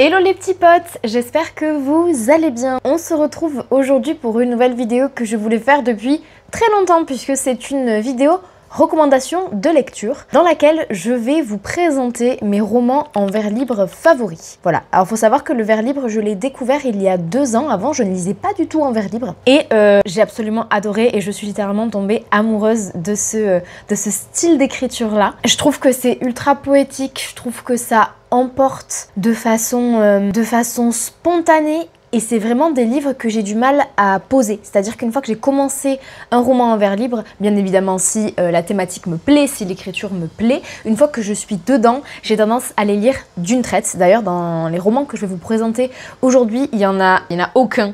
Hello les petits potes, j'espère que vous allez bien. On se retrouve aujourd'hui pour une nouvelle vidéo que je voulais faire depuis très longtemps puisque c'est une vidéo recommandation de lecture dans laquelle je vais vous présenter mes romans en vers libre favoris. Voilà, alors faut savoir que le vers libre je l'ai découvert il y a 2 ans, avant je ne lisais pas du tout en vers libre et j'ai absolument adoré et je suis littéralement tombée amoureuse de ce style d'écriture là. Je trouve que c'est ultra poétique, je trouve que ça emporte de façon spontanée. Et c'est vraiment des livres que j'ai du mal à poser. C'est-à-dire qu'une fois que j'ai commencé un roman en vers libre, bien évidemment si la thématique me plaît, si l'écriture me plaît, une fois que je suis dedans, j'ai tendance à les lire d'une traite. D'ailleurs, dans les romans que je vais vous présenter aujourd'hui, il y en a aucun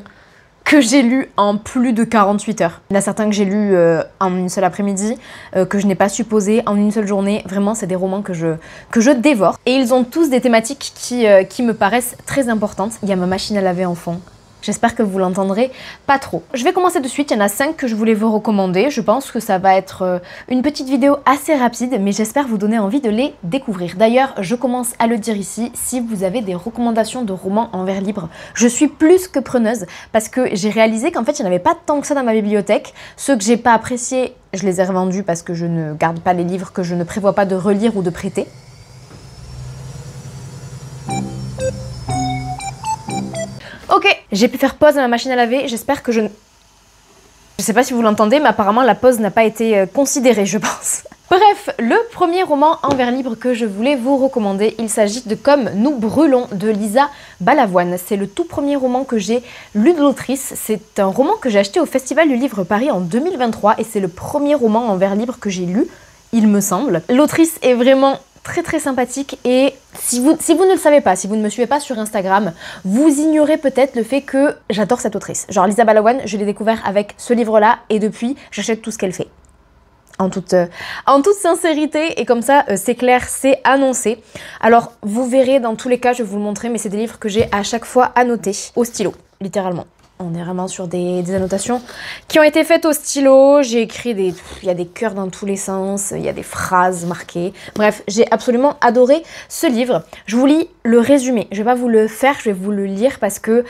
que j'ai lu en plus de 48 heures. Il y en a certains que j'ai lus en une seule après-midi, que je n'ai pas supposé en une seule journée. Vraiment, c'est des romans que je dévore. Et ils ont tous des thématiques qui me paraissent très importantes. Il y a ma machine à laver en fond. J'espère que vous l'entendrez pas trop. Je vais commencer de suite, il y en a 5 que je voulais vous recommander. Je pense que ça va être une petite vidéo assez rapide, mais j'espère vous donner envie de les découvrir. D'ailleurs, je commence à le dire ici, si vous avez des recommandations de romans en vers libre, je suis plus que preneuse parce que j'ai réalisé qu'en fait, il n'y en avait pas tant que ça dans ma bibliothèque. Ceux que j'ai pas appréciés, je les ai revendus parce que je ne garde pas les livres que je ne prévois pas de relire ou de prêter. Ok, j'ai pu faire pause à ma machine à laver, j'espère que je sais pas si vous l'entendez, mais apparemment la pause n'a pas été considérée, je pense. Bref, le premier roman en vers libre que je voulais vous recommander, il s'agit de Comme nous brûlons de Lisa Balavoine. C'est le tout premier roman que j'ai lu de l'autrice. C'est un roman que j'ai acheté au Festival du Livre Paris en 2023 et c'est le premier roman en vers libre que j'ai lu, il me semble. L'autrice est vraiment très sympathique et si vous ne le savez pas, si vous ne me suivez pas sur Instagram, vous ignorez peut-être le fait que j'adore cette autrice. Genre Lisa Balavoine, je l'ai découvert avec ce livre-là et depuis, j'achète tout ce qu'elle fait. En toute sincérité et comme ça, c'est clair, c'est annoncé. Alors, vous verrez dans tous les cas, je vais vous le montrer, mais c'est des livres que j'ai à chaque fois annotés au stylo, littéralement. On est vraiment sur des annotations qui ont été faites au stylo. J'ai écrit il y a des cœurs dans tous les sens, il y a des phrases marquées. Bref, j'ai absolument adoré ce livre. Je vous lis le résumé. Je vais pas vous le faire, je vais vous le lire parce que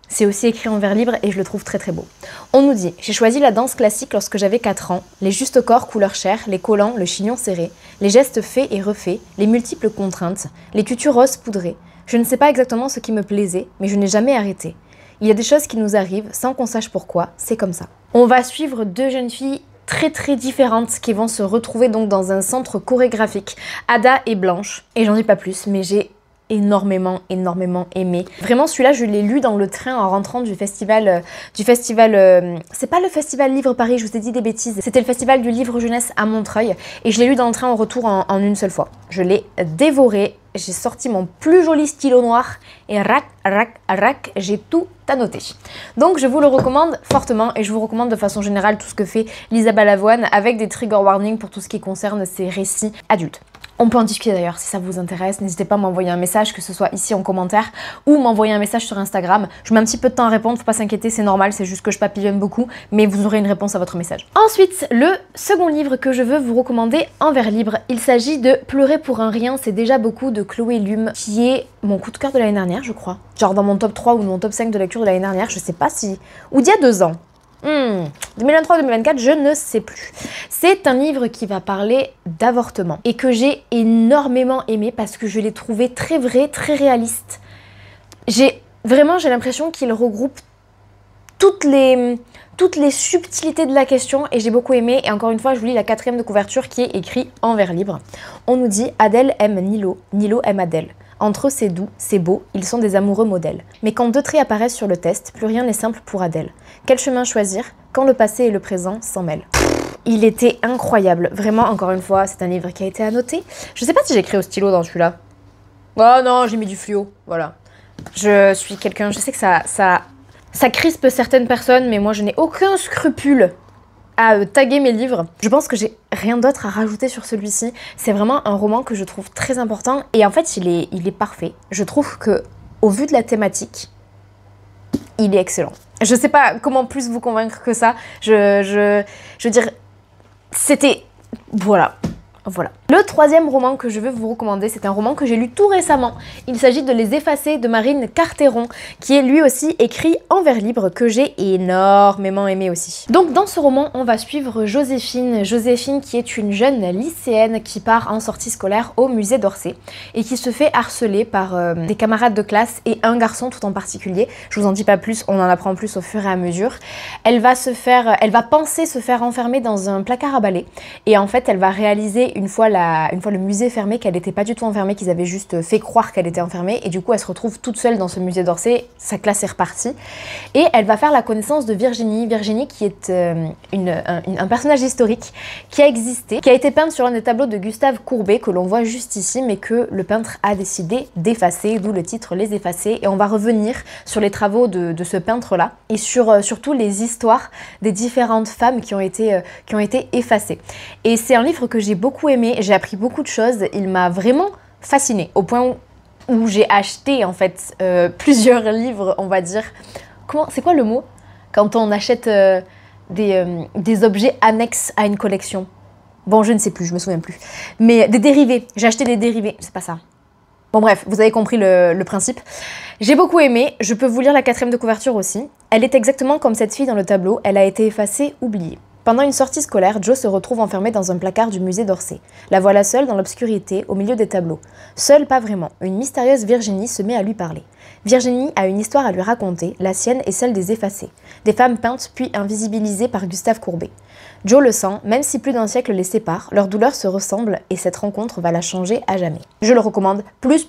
c'est aussi écrit en vers libre et je le trouve très bon. On nous dit « J'ai choisi la danse classique lorsque j'avais 4 ans, les justes corps couleur chair, les collants, le chignon serré, les gestes faits et refaits, les multiples contraintes, les tutus roses poudrés. Je ne sais pas exactement ce qui me plaisait, mais je n'ai jamais arrêté. Il y a des choses qui nous arrivent sans qu'on sache pourquoi, c'est comme ça. » On va suivre 2 jeunes filles très différentes qui vont se retrouver donc dans un centre chorégraphique, Ada et Blanche. Et j'en dis pas plus, mais j'ai énormément aimé. Vraiment celui-là je l'ai lu dans le train en rentrant du festival, c'est pas le festival Livre Paris, je vous ai dit des bêtises, c'était le festival du livre jeunesse à Montreuil et je l'ai lu dans le train au retour en une seule fois. Je l'ai dévoré, j'ai sorti mon plus joli stylo noir et rac, j'ai tout annoté. Donc je vous le recommande fortement et je vous recommande de façon générale tout ce que fait Lisa Balavoine avec des trigger warnings pour tout ce qui concerne ses récits adultes. On peut en discuter d'ailleurs si ça vous intéresse, n'hésitez pas à m'envoyer un message, que ce soit ici en commentaire ou m'envoyer un message sur Instagram. Je mets un petit peu de temps à répondre, faut pas s'inquiéter, c'est normal, c'est juste que je papillonne beaucoup, mais vous aurez une réponse à votre message. Ensuite, le second livre que je veux vous recommander en vers libre, il s'agit de Pleurer pour un rien, c'est déjà beaucoup de Chloé Lume, qui est mon coup de cœur de l'année dernière, je crois. Genre dans mon top 3 ou mon top 5 de lecture de l'année dernière, je sais pas si... ou d'il y a 2 ans. 2023-2024, je ne sais plus. C'est un livre qui va parler d'avortement et que j'ai énormément aimé parce que je l'ai trouvé très vrai, très réaliste. J'ai l'impression qu'il regroupe toutes les subtilités de la question et j'ai beaucoup aimé. Et encore une fois, je vous lis la 4e de couverture qui est écrit en vers libre. On nous dit « Adèle aime Nilo, Nilo aime Adèle. Entre eux, c'est doux, c'est beau, ils sont des amoureux modèles. Mais quand 2 traits apparaissent sur le test, plus rien n'est simple pour Adèle. Quel chemin choisir quand le passé et le présent s'en mêlent ?» Il était incroyable. Vraiment, encore une fois, c'est un livre qui a été annoté. Je sais pas si j'ai écrit au stylo dans celui-là. Oh non, j'ai mis du fluo, voilà. Je suis quelqu'un, je sais que ça crispe certaines personnes, mais moi je n'ai aucun scrupule à taguer mes livres. Je pense que j'ai rien d'autre à rajouter sur celui-ci. C'est vraiment un roman que je trouve très important et en fait il est parfait. Je trouve que au vu de la thématique, il est excellent. Je sais pas comment plus vous convaincre que ça. Je veux dire, c'était... Voilà. Voilà. Le troisième roman que je veux vous recommander, c'est un roman que j'ai lu tout récemment. Il s'agit de Les Effacés de Marine Carteron, qui est lui aussi écrit en vers libre, que j'ai énormément aimé aussi. Donc dans ce roman, on va suivre Joséphine. Joséphine qui est une jeune lycéenne qui part en sortie scolaire au musée d'Orsay et qui se fait harceler par des camarades de classe et un garçon tout en particulier. Je vous en dis pas plus, on en apprend plus au fur et à mesure. Elle va penser se faire enfermer dans un placard à balai et en fait elle va réaliser une fois le musée fermé qu'elle n'était pas du tout enfermée, qu'ils avaient juste fait croire qu'elle était enfermée et du coup elle se retrouve toute seule dans ce musée d'Orsay, sa classe est repartie et elle va faire la connaissance de Virginie. Virginie qui est un personnage historique qui a existé, qui a été peinte sur un des tableaux de Gustave Courbet que l'on voit juste ici mais que le peintre a décidé d'effacer, d'où le titre Les Effacés, et on va revenir sur les travaux de ce peintre là et surtout les histoires des différentes femmes qui ont été effacées. Et c'est un livre que j'ai beaucoup aimé, j'ai appris beaucoup de choses, il m'a vraiment fascinée au point où j'ai acheté en fait plusieurs livres, on va dire. C'est quoi le mot quand on achète des objets annexes à une collection? Bon, je ne sais plus, je me souviens plus. Mais des dérivés, j'ai acheté des dérivés, c'est pas ça. Bon bref, vous avez compris le principe. J'ai beaucoup aimé, je peux vous lire la 4e de couverture aussi. Elle est exactement comme cette fille dans le tableau, elle a été effacée, oubliée. Pendant une sortie scolaire, Jo se retrouve enfermée dans un placard du musée d'Orsay. La voilà seule dans l'obscurité, au milieu des tableaux. Seule, pas vraiment. Une mystérieuse Virginie se met à lui parler. Virginie a une histoire à lui raconter, la sienne et celle des effacés. Des femmes peintes puis invisibilisées par Gustave Courbet. Jo le sent, même si plus d'un siècle les sépare, leurs douleurs se ressemblent et cette rencontre va la changer à jamais. Je le recommande. Plus,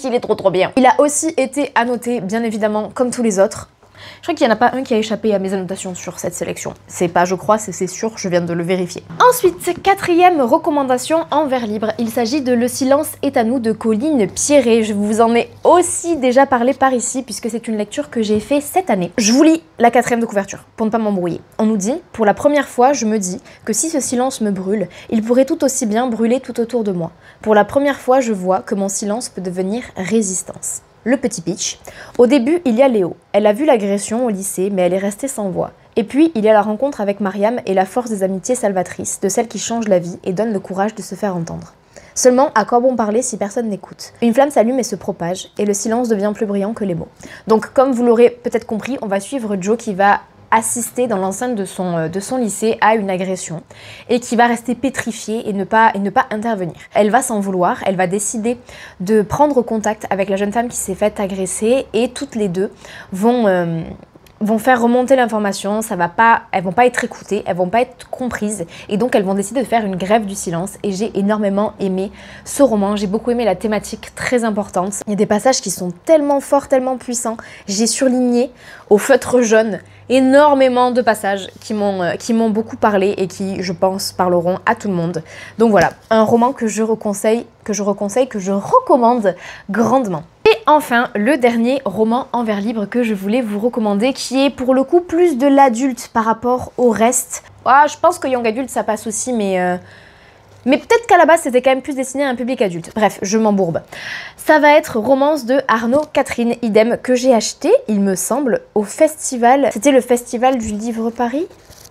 il est trop bien. Il a aussi été annoté, bien évidemment, comme tous les autres. Je crois qu'il n'y en a pas un qui a échappé à mes annotations sur cette sélection. C'est pas je crois, c'est sûr, je viens de le vérifier. Ensuite, 4e recommandation en vers libre. Il s'agit de Le silence est à nous de Colline Pierret. Je vous en ai aussi déjà parlé par ici puisque c'est une lecture que j'ai fait cette année. Je vous lis la 4e de couverture pour ne pas m'embrouiller. On nous dit « Pour la première fois, je me dis que si ce silence me brûle, il pourrait tout aussi bien brûler tout autour de moi. Pour la première fois, je vois que mon silence peut devenir résistance. » Le petit pitch. Au début, il y a Léo. Elle a vu l'agression au lycée, mais elle est restée sans voix. Et puis, il y a la rencontre avec Mariam et la force des amitiés salvatrices, de celles qui changent la vie et donnent le courage de se faire entendre. Seulement, à quoi bon parler si personne n'écoute? Une flamme s'allume et se propage, et le silence devient plus brillant que les mots. Donc, comme vous l'aurez peut-être compris, on va suivre Jo qui va assister dans l'enceinte de son lycée à une agression et qui va rester pétrifiée et ne pas intervenir. Elle va s'en vouloir, elle va décider de prendre contact avec la jeune femme qui s'est faite agresser et toutes les deux vont faire remonter l'information, elles vont pas être écoutées, elles vont pas être comprises et donc elles vont décider de faire une grève du silence et j'ai énormément aimé ce roman, j'ai beaucoup aimé la thématique très importante. Il y a des passages qui sont tellement forts, tellement puissants, j'ai surligné au feutre jaune énormément de passages qui m'ont beaucoup parlé et qui, je pense, parleront à tout le monde. Donc voilà, un roman que je recommande grandement. Et enfin, le dernier roman en vers libre que je voulais vous recommander, qui est pour le coup plus de l'adulte par rapport au reste. Je pense que young adulte ça passe aussi, mais peut-être qu'à la base c'était quand même plus destiné à un public adulte. Bref, je m'embourbe. Ça va être Romance de Arnaud Catherine, idem, que j'ai acheté, il me semble, au festival. C'était le festival du livre Paris?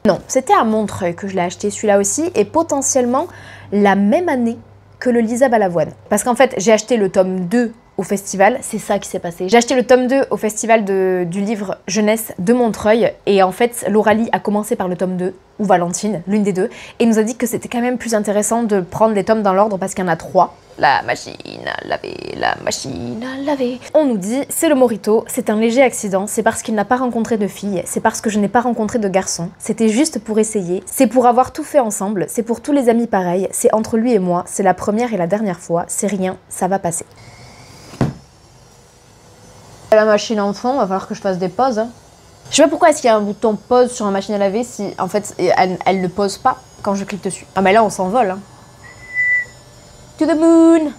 Non, c'était à Montreuil que je l'ai acheté celui-là aussi, et potentiellement la même année que le Lisa Balavoine. Parce qu'en fait, j'ai acheté le tome 2 au festival, c'est ça qui s'est passé. J'ai acheté le tome 2 au festival du livre jeunesse de Montreuil et en fait Lauralie a commencé par le tome 2, ou Valentine, l'une des deux, et nous a dit que c'était quand même plus intéressant de prendre les tomes dans l'ordre parce qu'il y en a 3. La machine à laver, la machine à laver. On nous dit, c'est le Morito, c'est un léger accident, c'est parce qu'il n'a pas rencontré de fille, c'est parce que je n'ai pas rencontré de garçon, c'était juste pour essayer, c'est pour avoir tout fait ensemble, c'est pour tous les amis pareils, c'est entre lui et moi, c'est la première et la dernière fois, c'est rien, ça va passer. La machine en fond, va falloir que je fasse des pauses. Hein. Je sais pas pourquoi est-ce qu'il y a un bouton pause sur la machine à laver si en fait elle ne pause pas quand je clique dessus. Ah mais là on s'envole. Hein. To the moon.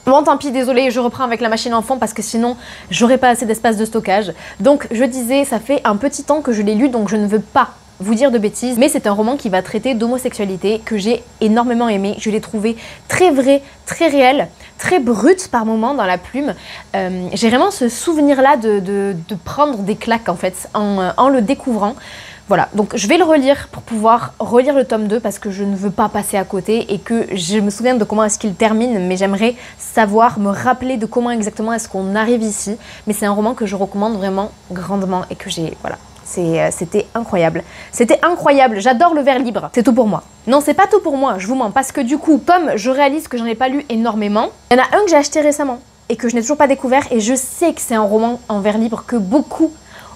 Bon tant pis, désolé, je reprends avec la machine en fond parce que sinon j'aurais pas assez d'espace de stockage. Donc je disais, ça fait un petit temps que je l'ai lu donc je ne veux pas vous dire de bêtises, mais c'est un roman qui va traiter d'homosexualité que j'ai énormément aimé. Je l'ai trouvé très vrai, très réel, très brut par moments dans la plume. J'ai vraiment ce souvenir là de prendre des claques en fait en le découvrant. Voilà, donc je vais le relire pour pouvoir relire le tome 2 parce que je ne veux pas passer à côté et que je me souviens de comment est-ce qu'il termine, mais j'aimerais savoir, me rappeler de comment exactement est-ce qu'on arrive ici. Mais c'est un roman que je recommande vraiment grandement et que j'ai, voilà, c'était incroyable. C'était incroyable, j'adore le vers libre. C'est tout pour moi. Non, c'est pas tout pour moi, je vous mens, parce que du coup, comme je réalise que j'en ai pas lu énormément, il y en a un que j'ai acheté récemment et que je n'ai toujours pas découvert et je sais que c'est un roman en vers libre que beaucoup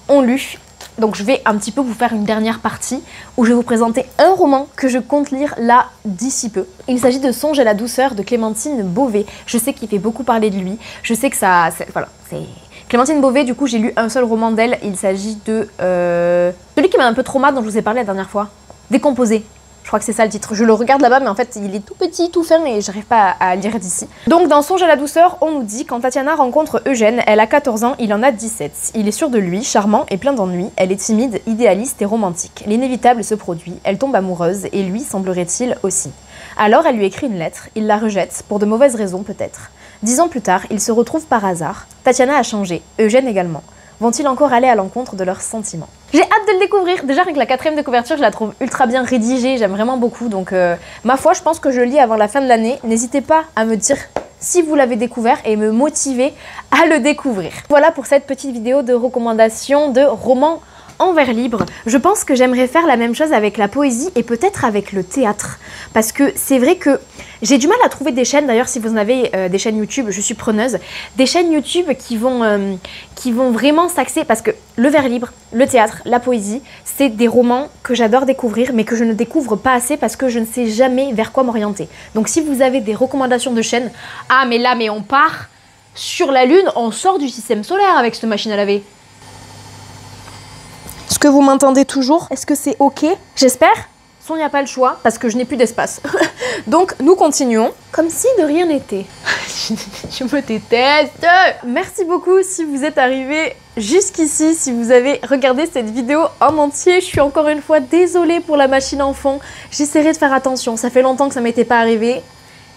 ont lu. Donc je vais un petit peu vous faire une dernière partie où je vais vous présenter un roman que je compte lire là d'ici peu. Il s'agit de Songe à la douceur de Clémentine Beauvais. Je sais qu'il fait beaucoup parler de lui. Je sais que ça... Voilà, c'est... Clémentine Beauvais, du coup j'ai lu un seul roman d'elle. Il s'agit de... celui qui m'a un peu traumatisé dont je vous ai parlé la dernière fois. Décomposé. Je crois que c'est ça le titre. Je le regarde là-bas, mais en fait, il est tout petit, tout fin, et j'arrive pas à lire d'ici. Donc, dans Songe à la douceur, on nous dit, quand Tatiana rencontre Eugène, elle a 14 ans, il en a 17. Il est sûr de lui, charmant et plein d'ennuis. Elle est timide, idéaliste et romantique. L'inévitable se produit, elle tombe amoureuse, et lui, semblerait-il, aussi. Alors, elle lui écrit une lettre, il la rejette, pour de mauvaises raisons peut-être. 10 ans plus tard, ils se retrouvent par hasard. Tatiana a changé, Eugène également. Vont-ils encore aller à l'encontre de leurs sentiments? J'ai hâte de le découvrir. Déjà, avec la 4e de couverture, je la trouve ultra bien rédigée. J'aime vraiment beaucoup. Donc, ma foi, je pense que je lis avant la fin de l'année. N'hésitez pas à me dire si vous l'avez découvert et me motiver à le découvrir. Voilà pour cette petite vidéo de recommandation de romans en vers libre. Je pense que j'aimerais faire la même chose avec la poésie et peut-être avec le théâtre. Parce que c'est vrai que j'ai du mal à trouver des chaînes, d'ailleurs si vous en avez des chaînes YouTube, je suis preneuse, des chaînes YouTube qui vont vraiment s'axer, parce que le vers libre, le théâtre, la poésie, c'est des romans que j'adore découvrir, mais que je ne découvre pas assez parce que je ne sais jamais vers quoi m'orienter. Donc si vous avez des recommandations de chaînes, ah mais là, mais on part sur la Lune, on sort du système solaire avec cette machine à laver. Est-ce que vous m'entendez toujours? Est-ce que c'est ok? J'espère. Il n'y a pas le choix parce que je n'ai plus d'espace. Donc nous continuons comme si de rien n'était. Je me déteste. Merci beaucoup si vous êtes arrivé jusqu'ici, si vous avez regardé cette vidéo en entier. Je suis encore une fois désolée pour la machine enfant. J'essaierai de faire attention. Ça fait longtemps que ça m'était pas arrivé.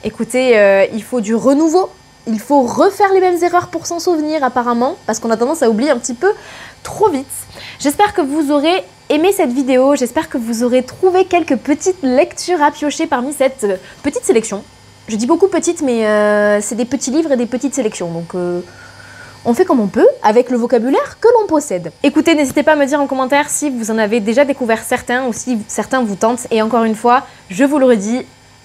Écoutez, il faut du renouveau. Il faut refaire les mêmes erreurs pour s'en souvenir apparemment, parce qu'on a tendance à oublier un petit peu trop vite. J'espère que vous aurez aimé cette vidéo, j'espère que vous aurez trouvé quelques petites lectures à piocher parmi cette petite sélection. Je dis beaucoup petite, mais c'est des petits livres et des petites sélections, donc on fait comme on peut, avec le vocabulaire que l'on possède. Écoutez, n'hésitez pas à me dire en commentaire si vous en avez déjà découvert certains, ou si certains vous tentent, et encore une fois, je vous le redis,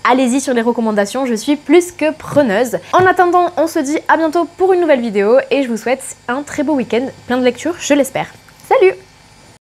allez-y sur les recommandations, je suis plus que preneuse. En attendant, on se dit à bientôt pour une nouvelle vidéo et je vous souhaite un très beau week-end, plein de lectures, je l'espère. Salut!